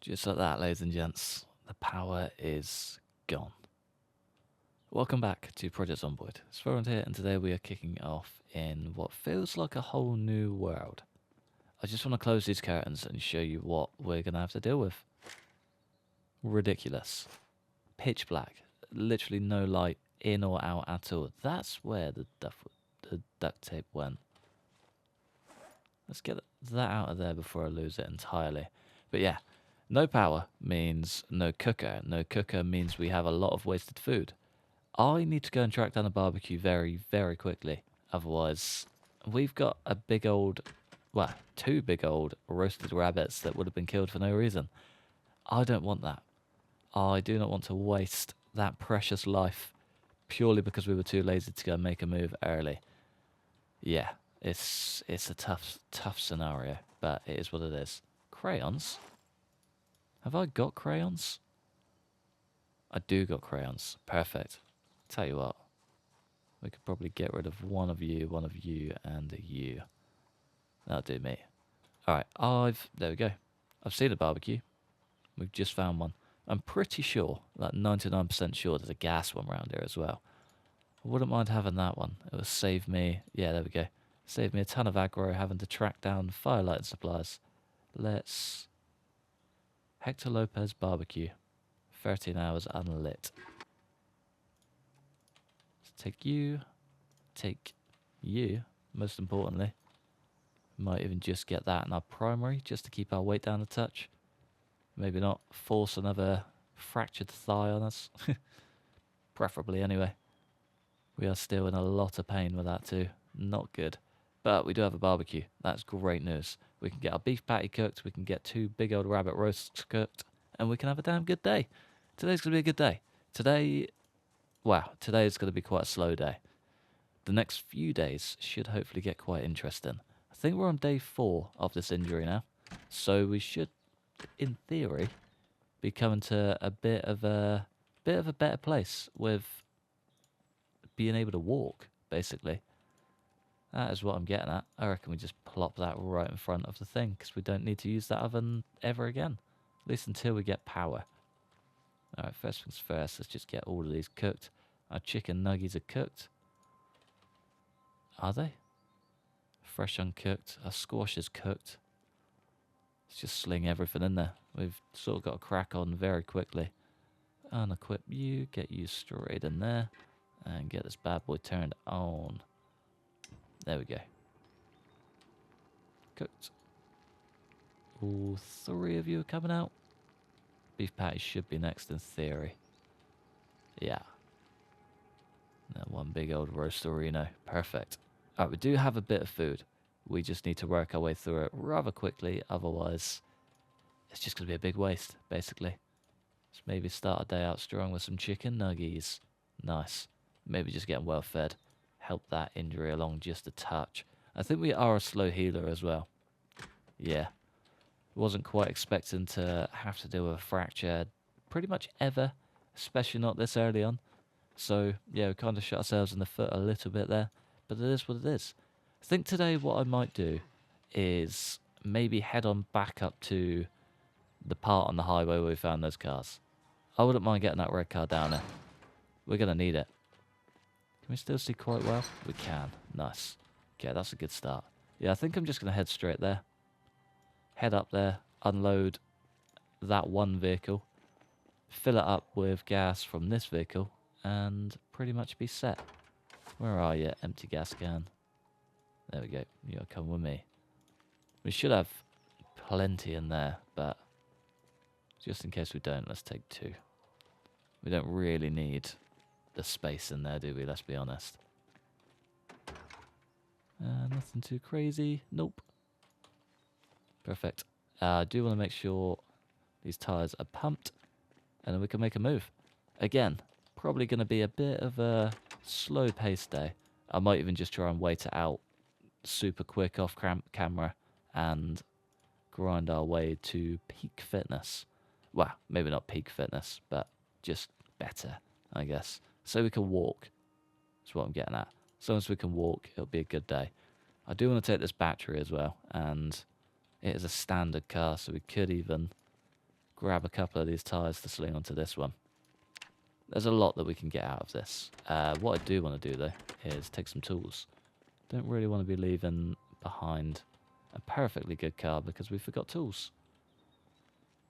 Just like that, ladies and gents, the power is gone. Welcome back to Project Zomboid. It's Roland here, and today we are kicking off in what feels like a whole new world. I just want to close these curtains and show you what we're going to have to deal with. Ridiculous. Pitch black. Literally no light in or out at all. That's where the duct tape went. Let's get that out of there before I lose it entirely. But yeah, no power means no cooker. No cooker means we have a lot of wasted food. I need to go and track down a barbecue very, very quickly. Otherwise, we've got a big old, well, two big old roasted rabbits that would have been killed for no reason. I don't want that. I do not want to waste that precious life purely because we were too lazy to go and make a move early. Yeah, it's a tough scenario, but it is what it is. Crayons? Have I got crayons? I do got crayons. Perfect. Tell you what, we could probably get rid of one of you, and you. That'll do me. Alright, there we go. I've seen a barbecue. We've just found one. I'm pretty sure, like 99% sure, there's a gas one around here as well. I wouldn't mind having that one. It would save me, yeah, there we go. Save me a ton of aggro having to track down firelight supplies. Let's... Hector Lopez barbecue. 13 hours unlit. Take you, most importantly. Might even just get that in our primary, just to keep our weight down a touch. Maybe not force another fractured thigh on us. Preferably, anyway. We are still in a lot of pain with that too. Not good. But we do have a barbecue. That's great news. We can get our beef patty cooked, we can get 2 big old rabbit roasts cooked, and we can have a damn good day. Today's going to be a good day. Today is going to be quite a slow day. The next few days should hopefully get quite interesting. I think we're on day 4 of this injury now. So we should, in theory, be coming to a bit of a better place with being able to walk, basically. That is what I'm getting at. I reckon we just plop that right in front of the thing, because we don't need to use that oven ever again. At least until we get power. Alright, first things first, let's just get all of these cooked. Our chicken nuggies are cooked. Are they? Fresh uncooked. Our squash is cooked. Let's just sling everything in there. We've sort of got to crack on very quickly. Unequip you, get you straight in there, and get this bad boy turned on. There we go. Cooked. All 3 of you are coming out. Beef patty should be next in theory. Yeah. That one big old roasterino. Perfect. Alright, we do have a bit of food. We just need to work our way through it rather quickly, otherwise it's just going to be a big waste, basically. Let's maybe start a day out strong with some chicken nuggies. Nice. Maybe just getting well fed. Help that injury along just a touch. I think we are a slow healer as well. Yeah. Wasn't quite expecting to have to deal with a fracture pretty much ever, especially not this early on. So, yeah, we kind of shot ourselves in the foot a little bit there, but it is what it is. I think today what I might do is maybe head on back up to the part on the highway where we found those cars. I wouldn't mind getting that red car down there. We're going to need it. Can we still see quite well? We can. Nice. Okay, that's a good start. Yeah, I think I'm just going to head straight there. Head up there, unload that one vehicle, fill it up with gas from this vehicle, and pretty much be set. Where are you, empty gas can? There we go. You'll come with me. We should have plenty in there, but just in case we don't, let's take 2. We don't really need the space in there, do we? Let's be honest. Nothing too crazy. Nope. Perfect. I do want to make sure these tyres are pumped, and then we can make a move. Again, probably going to be a bit of a slow-paced day. I might even just try and wait it out super quick off camera and grind our way to peak fitness. Well, maybe not peak fitness, but just better, I guess. So we can walk. That's what I'm getting at. As long as we can walk, it'll be a good day. I do want to take this battery as well, and it is a standard car, so we could even grab a couple of these tyres to sling onto this one. There's a lot that we can get out of this. What I do want to do, though, is take some tools. Don't really want to be leaving behind a perfectly good car because we forgot tools.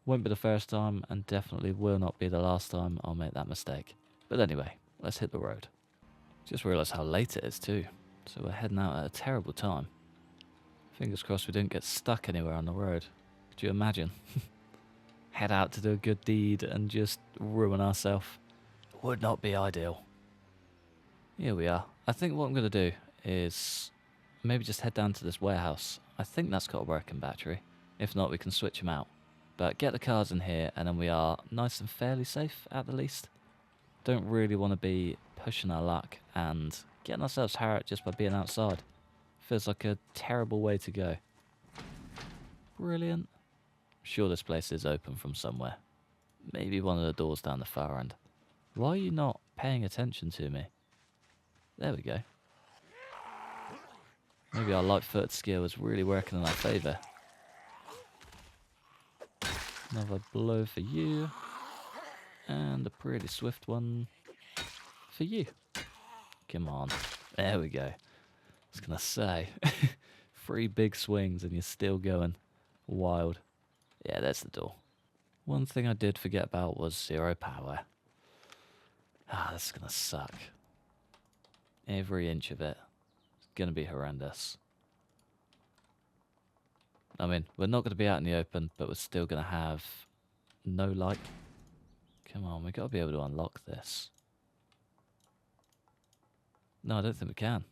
Won't be the first time, and definitely will not be the last time I'll make that mistake. But anyway, let's hit the road. Just realised how late it is too, so we're heading out at a terrible time. Fingers crossed we don't get stuck anywhere on the road. Could you imagine? Head out to do a good deed and just ruin ourselves. Would not be ideal. Here we are. I think what I'm going to do is maybe just head down to this warehouse. I think that's got a working battery. If not, we can switch them out. But get the cars in here and then we are nice and fairly safe at the least. Don't really want to be pushing our luck and getting ourselves hurt just by being outside. Feels like a terrible way to go. Brilliant. I'm sure this place is open from somewhere. Maybe one of the doors down the far end. Why are you not paying attention to me? There we go. Maybe our light-footed skill is really working in our favour. Another blow for you. And a pretty swift one for you. Come on. There we go. I was going to say. 3 big swings and you're still going wild. Yeah, there's the door. One thing I did forget about was 0 power. This is going to suck. Every inch of it is going to be horrendous. I mean, we're not going to be out in the open, but we're still going to have no light. Come on, we've got to be able to unlock this. No, I don't think we can.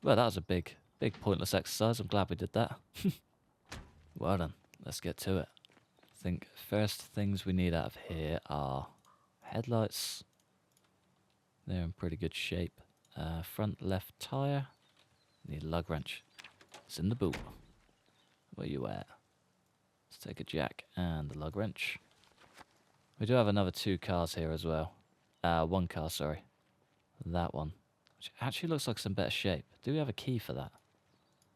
Well, that was a big pointless exercise. I'm glad we did that. Well done. Let's get to it. I think first things we need out of here are headlights. They're in pretty good shape. Front left tyre. Need a lug wrench. It's in the boot. Where you at? Let's take a jack and a lug wrench. We do have another 2 cars here as well. 1 car, sorry. That one. Which actually looks like it's in better shape. Do we have a key for that?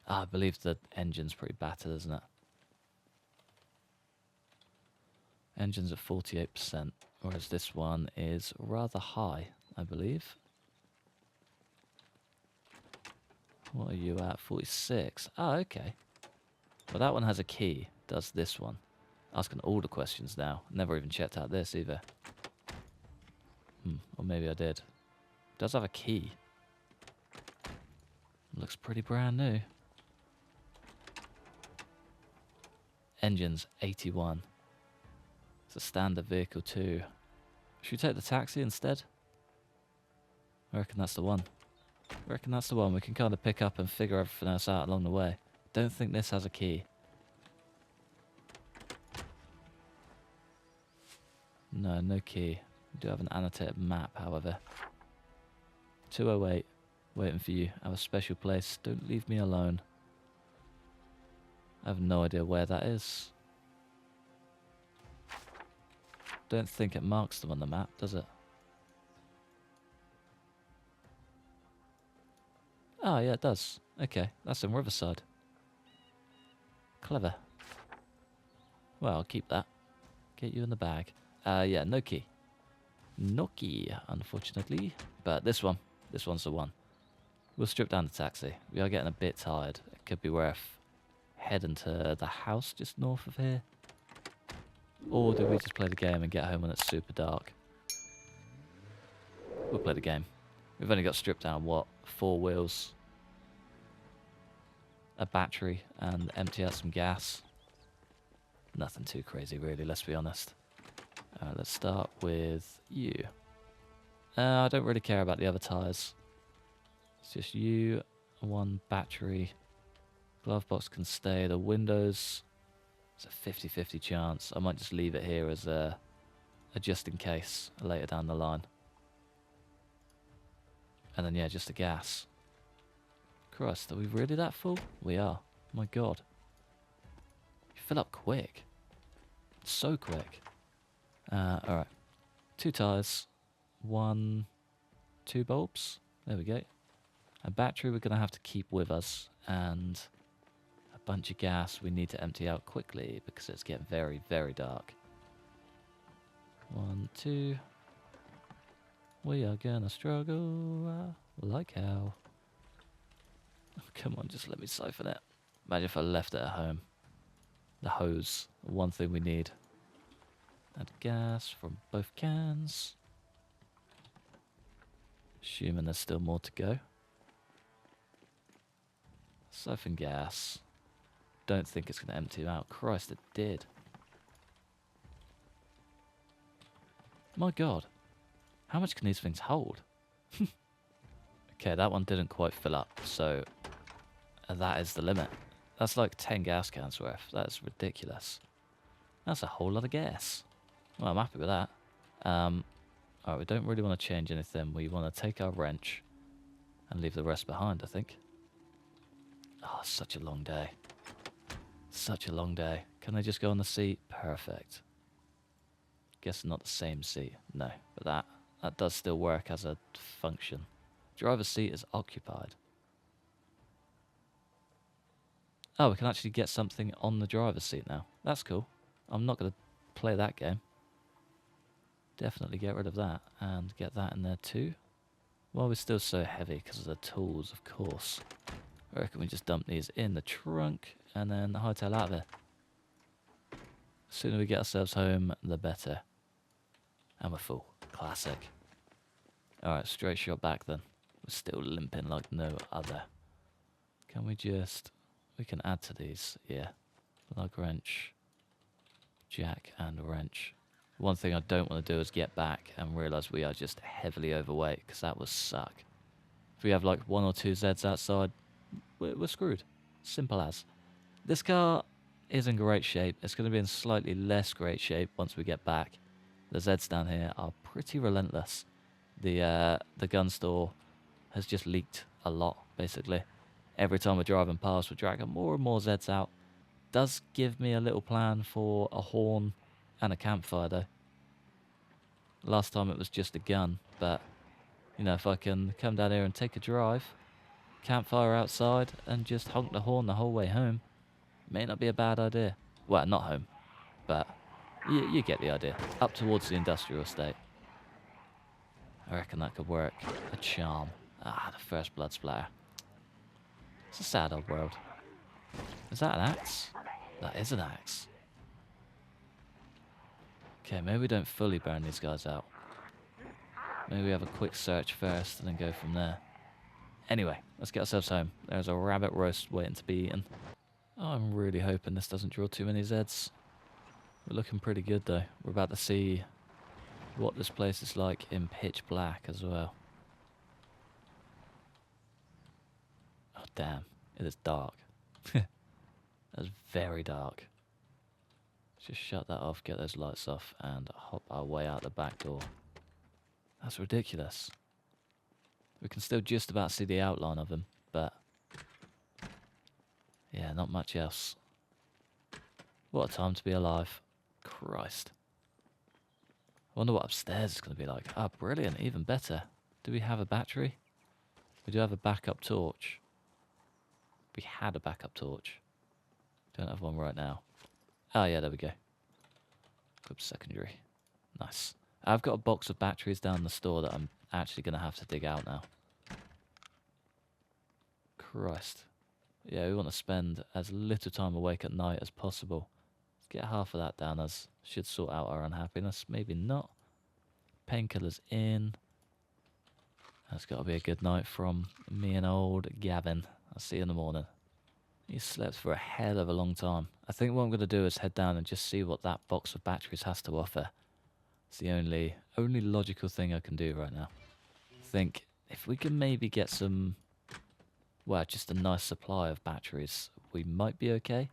I believe the engine's pretty battered, isn't it? Engine's at 48%, whereas this one is rather high, I believe. What are you at? 46. Oh, okay. Well, that one has a key. Does this one? Asking all the questions now. Never even checked out this either. Or maybe I did. Does have a key. Looks pretty brand new. Engine's 81. It's a standard vehicle too. Should we take the taxi instead? I reckon that's the one. I reckon that's the one. We can kind of pick up and figure everything else out along the way. Don't think this has a key. No, no key. We do have an annotated map, however. 208. Waiting for you. I have a special place. Don't leave me alone. I have no idea where that is. Don't think it marks them on the map, does it? Oh, yeah, it does. Okay, that's in Riverside. Clever. Well, I'll keep that. Get you in the bag. Yeah, no key. No key, unfortunately. But this one's the one. We'll strip down the taxi. We are getting a bit tired. It could be worth heading to the house just north of here. Or do we just play the game and get home when it's super dark? We'll play the game. We've only got stripped down, what, 4 wheels, a battery, and empty out some gas. Nothing too crazy, really, let's be honest. Let's start with you. I don't really care about the other tyres. It's just you, 1 battery. Glove box can stay. The windows, it's a 50-50 chance. I might just leave it here as a just in case later down the line. And then, yeah, just the gas. Christ, are we really that full? We are. My God. You fill up quick. So quick. Alright. 2 tyres. 1, 2 bulbs. There we go. A battery we're going to have to keep with us. And a bunch of gas we need to empty out quickly because it's getting very, very dark. 1, 2. We are gonna struggle like hell. Oh, come on, just let me siphon it. Imagine if I left it at home. The hose, one thing we need. Add gas from both cans. Assuming there's still more to go. Siphon gas. Don't think it's going to empty out. Christ, it did. My God. How much can these things hold? Okay, that one didn't quite fill up, so that is the limit. That's like 10 gas cans worth. That's ridiculous. That's a whole lot of gas. Well, I'm happy with that. Alright, we don't really want to change anything. We want to take our wrench and leave the rest behind, I think. Oh, such a long day. Such a long day. Can I just go on the seat? Perfect. Guess not the same seat. No, but that does still work as a function. Driver's seat is occupied. Oh, we can actually get something on the driver's seat now. That's cool. I'm not going to play that game. Definitely get rid of that and get that in there too. Well, we're still so heavy because of the tools, of course. I reckon we just dump these in the trunk and then hightail out of here. The sooner we get ourselves home, the better. And we're full. Classic. Alright, straight shot back then. We're still limping like no other. Can we just... We can add to these, yeah. Lug wrench, jack and wrench. One thing I don't want to do is get back and realise we are just heavily overweight, because that would suck. If we have like 1 or 2 Zs outside, we're screwed. Simple as. This car is in great shape. It's going to be in slightly less great shape once we get back. The Zs down here are pretty relentless. The gun store has just leaked a lot, basically. Every time we're driving past, we're dragging more and more Zs out. Does give me a little plan for a horn and a campfire, though. Last time it was just a gun, but, you know, if I can come down here and take a drive, campfire outside, and just honk the horn the whole way home, may not be a bad idea. Well, not home, but you get the idea. Up towards the industrial estate. I reckon that could work. A charm. Ah, the first blood splatter. It's a sad old world. Is that an axe? That is an axe. Okay, maybe we don't fully burn these guys out. Maybe we have a quick search first and then go from there. Anyway, let's get ourselves home. There's a rabbit roast waiting to be eaten. Oh, I'm really hoping this doesn't draw too many Zeds. We're looking pretty good though. We're about to see what this place is like in pitch black as well. Oh damn, it is dark. That's very dark. Let's just shut that off, get those lights off, and hop our way out the back door. That's ridiculous. We can still just about see the outline of him, but yeah, not much else. What a time to be alive. Christ. I wonder what upstairs is going to be like. Ah, brilliant, even better. Do we have a battery? We do have a backup torch. We had a backup torch. Don't have one right now. Oh yeah, there we go. Equip secondary. Nice. I've got a box of batteries down the store that I'm actually going to have to dig out now. Christ. Yeah, we want to spend as little time awake at night as possible. Let's get half of that down, as should sort out our unhappiness. Maybe not. Painkillers in. That's got to be a good night from me and old Gavin. I'll see you in the morning. He slept for a hell of a long time. I think what I'm going to do is head down and just see what that box of batteries has to offer. It's the only logical thing I can do right now. I think if we can maybe get some, well, just a nice supply of batteries, we might be okay.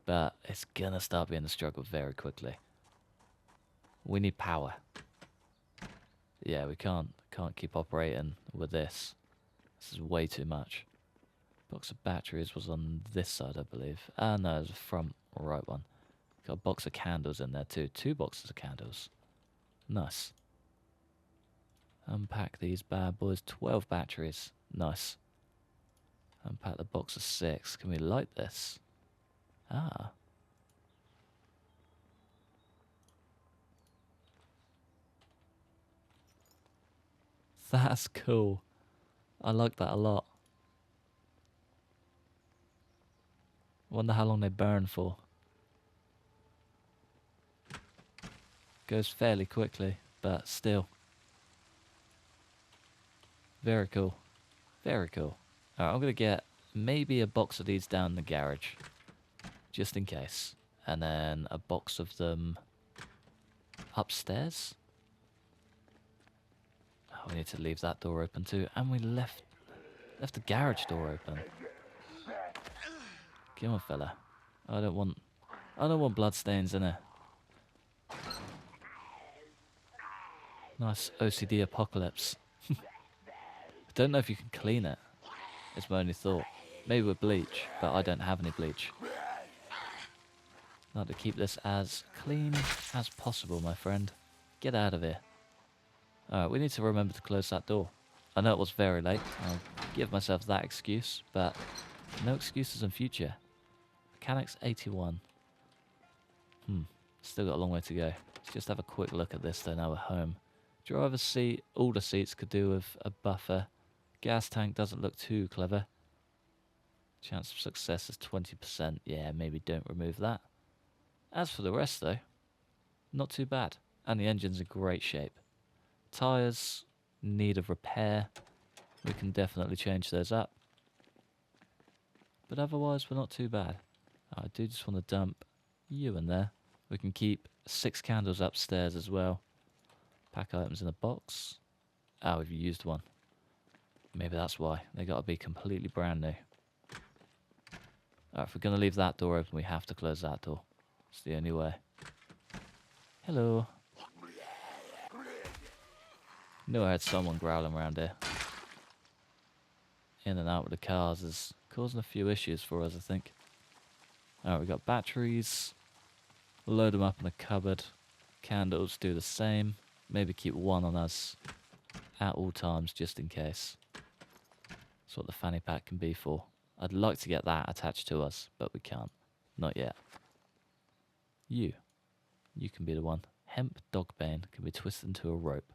But it's going to start being a struggle very quickly. We need power. Yeah, we can't keep operating with this. This is way too much. Box of batteries was on this side, I believe. Ah, no, it was the front right one. Got a box of candles in there too. 2 boxes of candles. Nice. Unpack these bad boys. 12 batteries. Nice. Unpack the box of 6. Can we light this? Ah. That's cool. I like that a lot. Wonder how long they burn for. Goes fairly quickly, but still. Very cool. Very cool. Alright, I'm going to get maybe a box of these down in the garage. Just in case. And then a box of them upstairs. Oh, we need to leave that door open too. And we left the garage door open. Come on, fella. I don't want bloodstains in it. Nice OCD apocalypse. I don't know if you can clean it. It's my only thought. Maybe with bleach, but I don't have any bleach. I'd like to keep this as clean as possible, my friend. Get out of here. Alright, we need to remember to close that door. I know it was very late. I'll give myself that excuse, but no excuses in future. Mechanics 81. Still got a long way to go. Let's just have a quick look at this though now we're home. Driver's seat, all the seats could do with a buffer. Gas tank doesn't look too clever. Chance of success is 20%. Yeah, maybe don't remove that. As for the rest though, not too bad. And the engine's in great shape. Tyres need of repair. We can definitely change those up. But otherwise we're not too bad. I do just want to dump you in there. We can keep 6 candles upstairs as well. Pack items in a box. Oh, we've used one. Maybe that's why. They got to be completely brand new. Alright, if we're going to leave that door open, we have to close that door. It's the only way. Hello. Knew I had someone growling around here. In and out with the cars is causing a few issues for us, I think. Alright, we've got batteries. Load them up in the cupboard. Candles do the same. Maybe keep one on us at all times just in case. That's what the fanny pack can be for. I'd like to get that attached to us, but we can't. Not yet. You can be the one. Hemp dogbane can be twisted into a rope.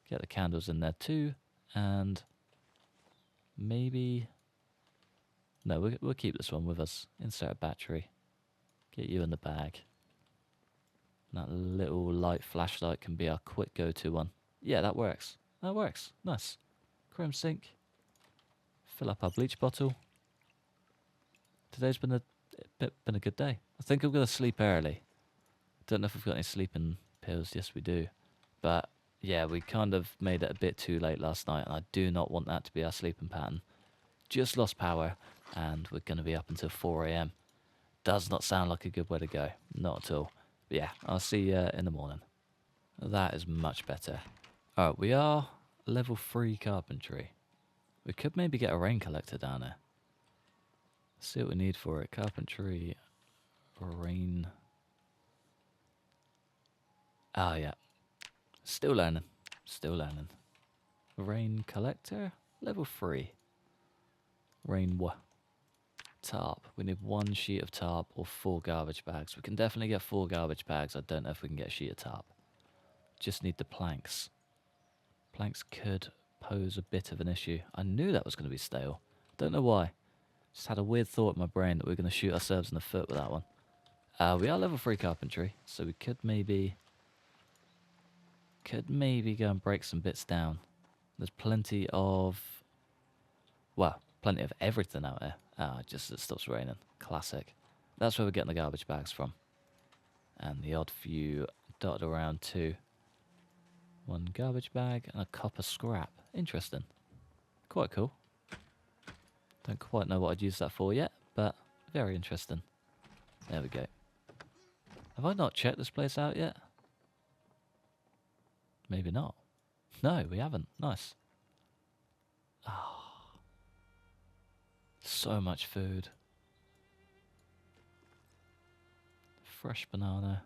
Get the candles in there too, and maybe... No, we'll keep this one with us. Insert a battery. Get you in the bag. That little light flashlight can be our quick go-to one. Yeah, that works. That works. Nice. Chrome sink. Fill up our bleach bottle. Today's been a good day. I think I'm going to sleep early. Don't know if we've got any sleeping pills. Yes, we do. But yeah, we kind of made it a bit too late last night, and I do not want that to be our sleeping pattern. Just lost power, and we're going to be up until 4 AM. Does not sound like a good way to go. Not at all. But yeah, I'll see you in the morning. That is much better. Alright, we are level 3 carpentry. We could maybe get a rain collector down there. See what we need for it. Carpentry, rain. Ah, yeah. Still learning. Still learning. Rain collector, level 3. Rain what? Tarp. We need 1 sheet of tarp or 4 garbage bags. We can definitely get 4 garbage bags. I don't know if we can get a sheet of tarp. Just need the planks. Planks could pose a bit of an issue. I knew that was going to be stale. Don't know why. Just had a weird thought in my brain that we are going to shoot ourselves in the foot with that one. We are level 3 carpentry, so we could maybe go and break some bits down. There's plenty of, well, plenty of everything out there. Just it stops raining. Classic. That's where we're getting the garbage bags from. And the odd few dotted around too. 1 garbage bag and a copper scrap. Interesting. Quite cool. Don't quite know what I'd use that for yet, but very interesting. There we go. Have I not checked this place out yet? Maybe not. No, we haven't. Nice. Oh. So much food. Fresh banana.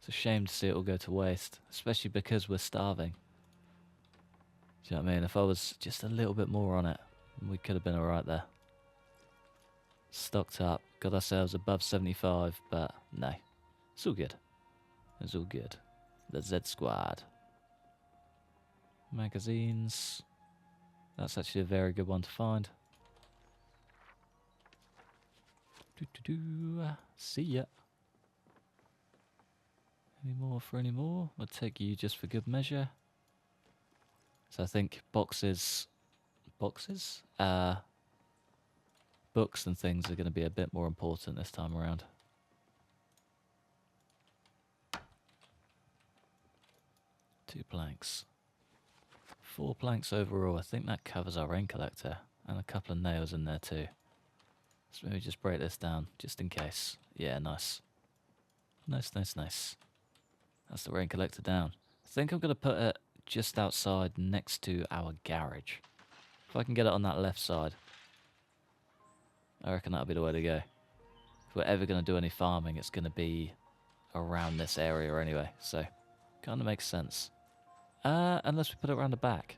It's a shame to see it all go to waste, especially because we're starving. Do you know what I mean? If I was just a little bit more on it, we could have been alright there. Stocked up, got ourselves above 75, but no. It's all good. It's all good. The Z Squad. Magazines. That's actually a very good one to find. See ya. Any more for any more? I'll take you just for good measure. So I think boxes? Books and things are going to be a bit more important this time around. Two planks. 4 planks overall. I think that covers our rain collector. And a couple of nails in there too. So maybe just break this down, just in case. Yeah, nice. Nice. That's the rain collector down. I think I'm going to put it just outside next to our garage. If I can get it on that left side, I reckon that'll be the way to go. If we're ever going to do any farming, it's going to be around this area anyway. So, kind of makes sense. Unless we put it around the back.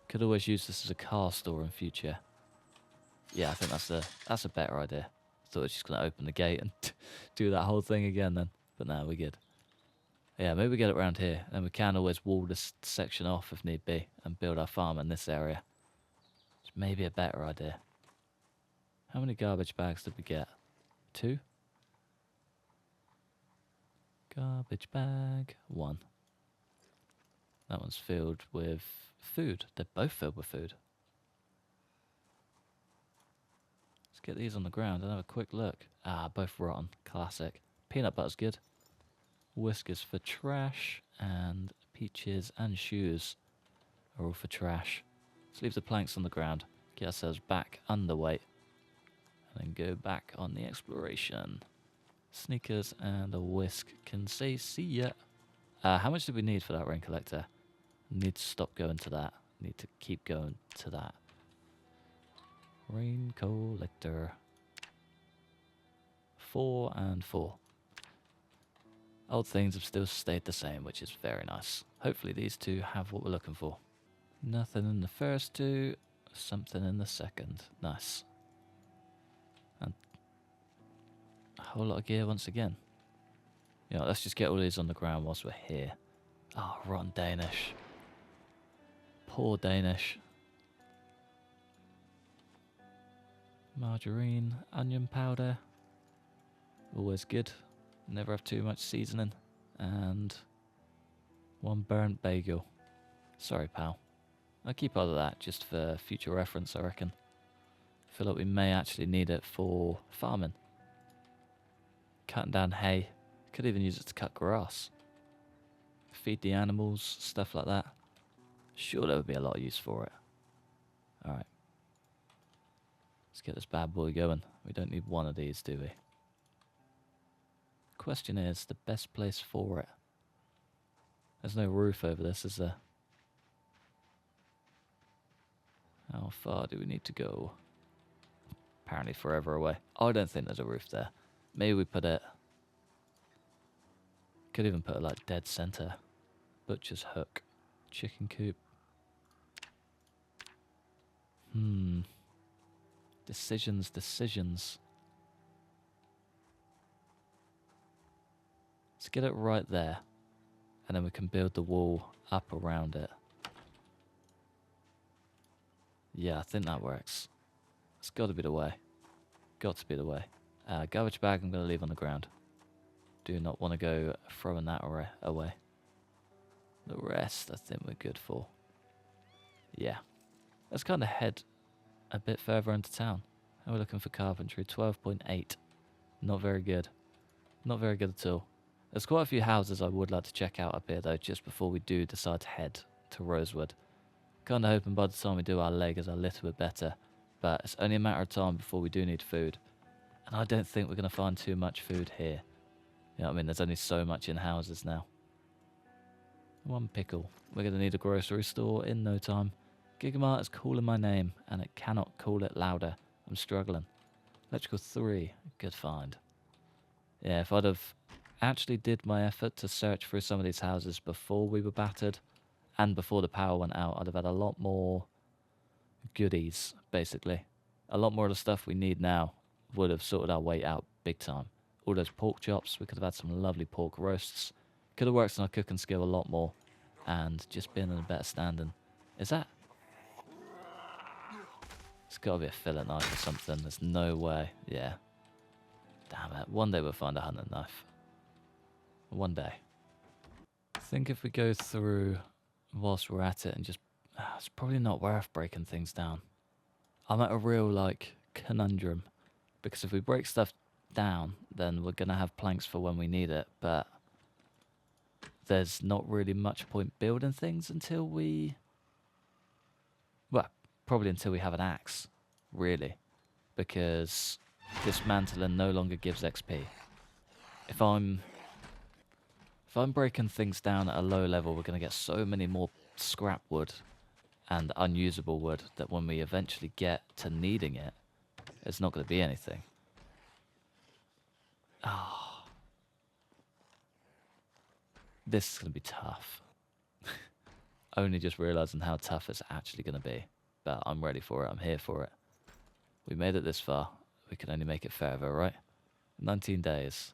Could always use this as a car store in future. Yeah, I think that's a better idea. Thought I was just going to open the gate and do that whole thing again then. But no, we're good. Yeah, maybe we get it around here. And we can always wall this section off if need be. And build our farm in this area. It's maybe a better idea. How many garbage bags did we get? 2? Garbage bag 1. That one's filled with food. They're both filled with food. Let's get these on the ground and have a quick look. Ah, both rotten. Classic. Peanut butter's good. Whiskers for trash. And peaches and shoes are all for trash. Let's leave the planks on the ground. Get ourselves back underweight. And then go back on the exploration. Sneakers and a whisk can say see ya. How much do we need for that rain collector? Need to stop going to that. Need to keep going to that. Rain collector. 4 and 4. Old things have still stayed the same, which is very nice. Hopefully these two have what we're looking for. Nothing in the first 2. Something in the second. Nice. And a whole lot of gear once again. You know, let's just get all these on the ground whilst we're here. Oh, rotten Danish. Poor Danish. Margarine, onion powder. Always good. Never have too much seasoning. And 1 burnt bagel. Sorry, pal. I'll keep all of that just for future reference, I reckon. I feel like we may actually need it for farming. Cutting down hay. Could even use it to cut grass. Feed the animals, stuff like that. Sure, there would be a lot of use for it. Alright. Let's get this bad boy going. We don't need one of these, do we? Question is, the best place for it. There's no roof over this, is there? How far do we need to go? Apparently forever away. Oh, I don't think there's a roof there. Maybe we put it... Could even put it like dead center. Butcher's hook. Chicken coop. Decisions. Let's get it right there. And then we can build the wall up around it. Yeah, I think that works. It's got to be the way. Got to be the way. Garbage bag I'm going to leave on the ground. Do not want to go throwing that away. The rest I think we're good for. Yeah. Let's kind of head a bit further into town. How are we looking for carpentry? 12.8. Not very good. Not very good at all. There's quite a few houses I would like to check out up here though, just before we do decide to head to Rosewood. Kind of hoping by the time we do our leg is a little bit better. But it's only a matter of time before we do need food. And I don't think we're going to find too much food here. You know what I mean? There's only so much in houses now. 1 pickle. We're going to need a grocery store in no time. Gigamart is calling my name, and it cannot call it louder. I'm struggling. Electrical 3. Good find. Yeah, if I'd have actually did my effort to search through some of these houses before we were battered, and before the power went out, I'd have had a lot more goodies, basically. A lot more of the stuff we need now would have sorted our weight out big time. All those pork chops, we could have had some lovely pork roasts. Could have worked on our cooking skill a lot more. and just being in a better standing. Is that? It's got to be a fillet knife or something. There's no way. Yeah. Damn it. One day we'll find a hunting knife. One day. I think if we go through whilst we're at it and just... it's probably not worth breaking things down. I'm at a real, like, conundrum. Because if we break stuff down, then we're going to have planks for when we need it. But there's not really much point building things until we... well, probably until we have an axe, really. Because dismantling no longer gives XP. If I'm breaking things down at a low level, we're going to get so many more scrap wood and unusable wood that when we eventually get to needing it, it's not going to be anything. Ah, this is going to be tough. Only just realising how tough it's actually going to be. But I'm ready for it. I'm here for it. We made it this far. We can only make it further, right? 19 days.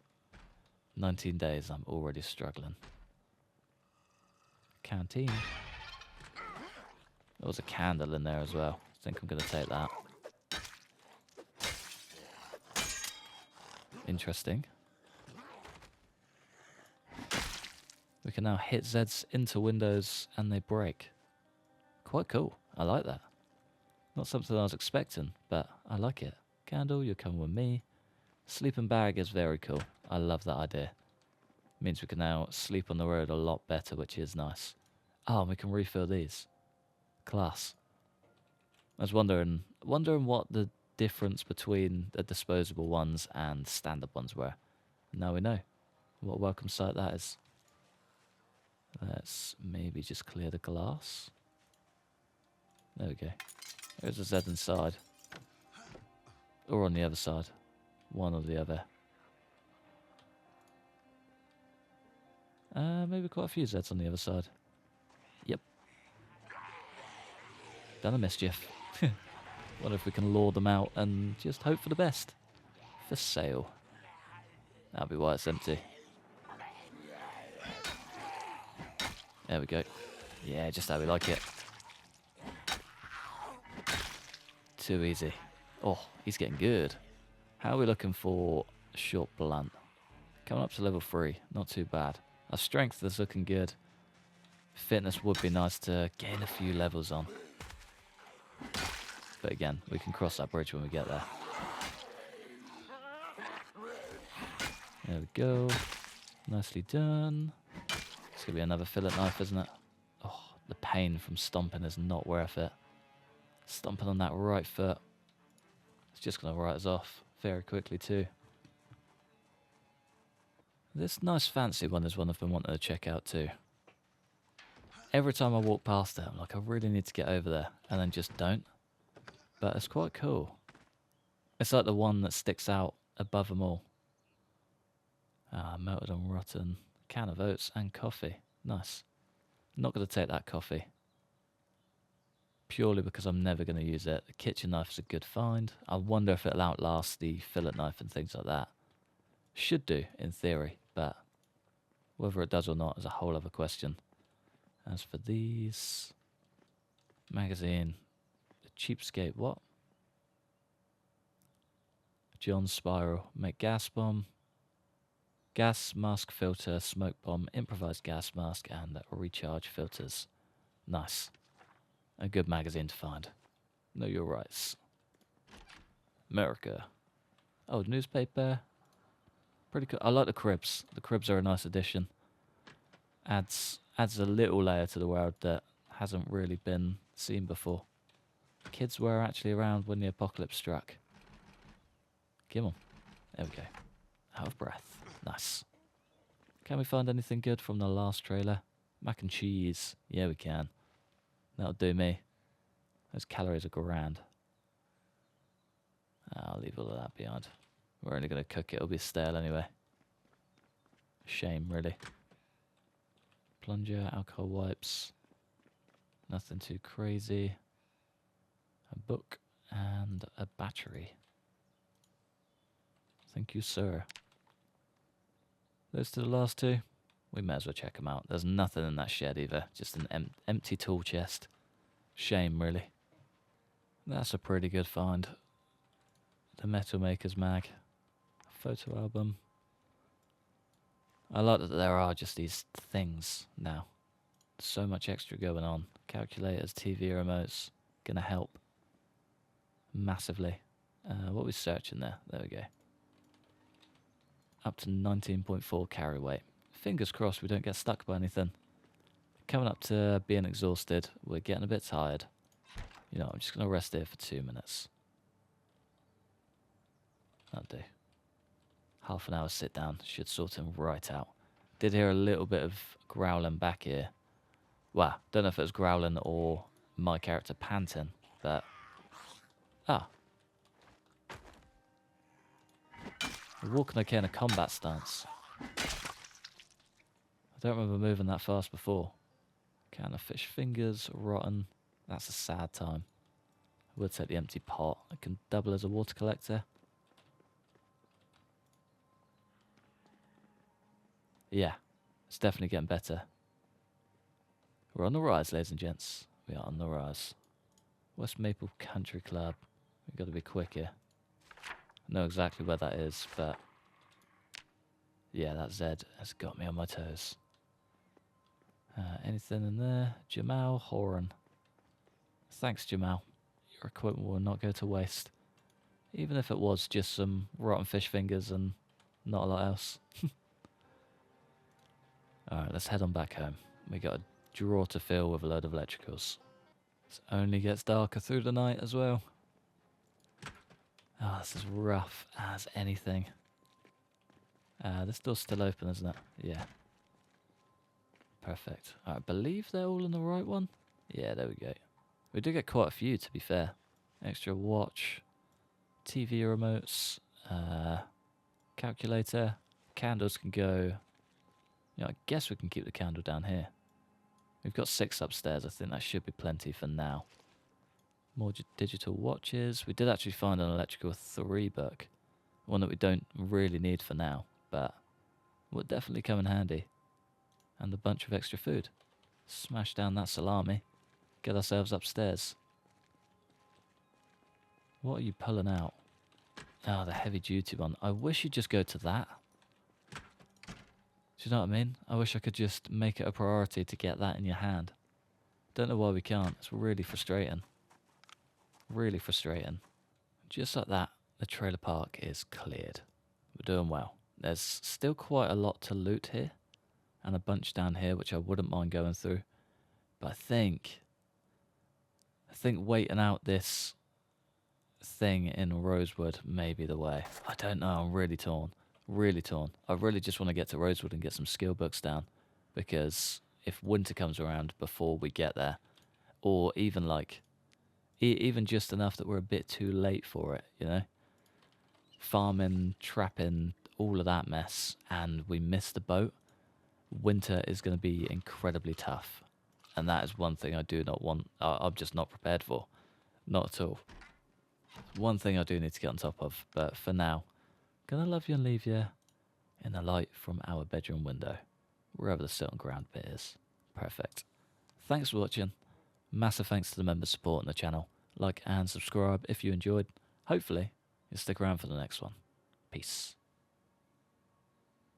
19 days, I'm already struggling. Canteen. There was a candle in there as well. I think I'm going to take that. Interesting. We can now hit Zs into windows and they break. Quite cool. I like that. Not something I was expecting, but I like it. Candle, you're coming with me. Sleeping bag is very cool. I love that idea. Means we can now sleep on the road a lot better, which is nice. Oh, and we can refill these. Class. I was wondering what the difference between the disposable ones and standard ones were. Now we know what a welcome sight that is. Let's maybe just clear the glass. There we go. There's a Z inside. Or on the other side. One or the other. Maybe quite a few Zs on the other side. Yep. Done a mischief. Wonder if we can lure them out and just hope for the best. For sale. That'll be why it's empty. There we go. Yeah, just how we like it. Too easy. Oh, he's getting good. How are we looking for short blunt? Coming up to level 3. Not too bad. Our strength is looking good. Fitness would be nice to gain a few levels on. But again, we can cross that bridge when we get there. There we go. Nicely done. It's going to be another fillet knife, isn't it? Oh, the pain from stomping is not worth it. Stomping on that right foot. It's just going to write us off very quickly too. This nice fancy one is one I've been wanting to check out too. Every time I walk past it, I'm like, I really need to get over there, and then just don't. But it's quite cool. It's like the one that sticks out above them all. Ah, melted and rotten. Can of oats and coffee. Nice. Not going to take that coffee. Purely because I'm never going to use it. The kitchen knife is a good find. I wonder if it'll outlast the fillet knife and things like that. Should do, in theory, but whether it does or not is a whole other question. As for these... magazine. The cheapskate, what? John Spiral. Make gas bomb. Gas mask filter, smoke bomb, improvised gas mask, and recharge filters. Nice. A good magazine to find. Know your rights. America. Oh, newspaper. Pretty cool. I like the cribs. The cribs are a nice addition. Adds a little layer to the world that hasn't really been seen before. Kids were actually around when the apocalypse struck. Come on. There we go. Out of breath. Nice. Can we find anything good from the last trailer? Mac and cheese. Yeah, we can. That'll do me. Those calories are grand. I'll leave all of that behind. We're only going to cook it. It'll be stale anyway. Shame, really. Plunger, alcohol wipes. Nothing too crazy. A book and a battery. Thank you, sir. Those to the last two. We may as well check them out. There's nothing in that shed either. Just an empty tool chest. Shame, really. That's a pretty good find. The Metal Maker's mag. Photo album. I like that there are just these things now. So much extra going on. Calculators, TV remotes. Gonna help. Massively. What are we searching there? There we go. Up to 19.4 carry weight. Fingers crossed we don't get stuck by anything. Coming up to being exhausted. We're getting a bit tired. You know, I'm just going to rest here for 2 minutes. That'll do. Half an hour sit down. Should sort him right out. Did hear a little bit of growling back here. Well, don't know if it was growling or my character panting, but... Ah. We're walking okay in a combat stance. I don't remember moving that fast before. Can of fish fingers, rotten. That's a sad time. I would take the empty pot. I can double as a water collector. Yeah, it's definitely getting better. We're on the rise, ladies and gents. We are on the rise. West Maple Country Club. We've got to be quick here. I know exactly where that is, but... yeah, that Z has got me on my toes. Anything in there? Jamal Horan. Thanks, Jamal. Your equipment will not go to waste. Even if it was just some rotten fish fingers and not a lot else. Alright, let's head on back home. We got a drawer to fill with a load of electricals. It only gets darker through the night as well. Oh, this is rough as anything. This door's still open, isn't it? Yeah. Perfect. I believe they're all in the right one. Yeah, there we go. We did get quite a few, to be fair. Extra watch, TV remotes, calculator, candles can go. Yeah, I guess we can keep the candle down here. We've got 6 upstairs. I think that should be plenty for now. More digital watches. We did actually find an electrical 3 book. One that we don't really need for now, but would definitely come in handy. And a bunch of extra food. Smash down that salami. Get ourselves upstairs. What are you pulling out? Oh, the heavy duty one. I wish you'd just go to that. Do you know what I mean? I wish I could just make it a priority to get that in your hand. Don't know why we can't. It's really frustrating. Really frustrating. Just like that, the trailer park is cleared. We're doing well. There's still quite a lot to loot here. And a bunch down here, which I wouldn't mind going through. But I think waiting out this thing in Rosewood may be the way. I don't know. I'm really torn. Really torn. I really just want to get to Rosewood and get some skill books down. Because if winter comes around before we get there, or even like, even just enough that we're a bit too late for it, you know? Farming, trapping, all of that mess, and we miss the boat. Winter is going to be incredibly tough, and that is one thing I do not want. I'm just not prepared for, not at all. One thing I do need to get on top of, but for now, gonna love you and leave you in the light from our bedroom window, wherever the sit on ground bit is. Perfect. Thanks for watching. Massive thanks to the members supporting the channel. Like and subscribe if you enjoyed. Hopefully, you'll stick around for the next one. Peace.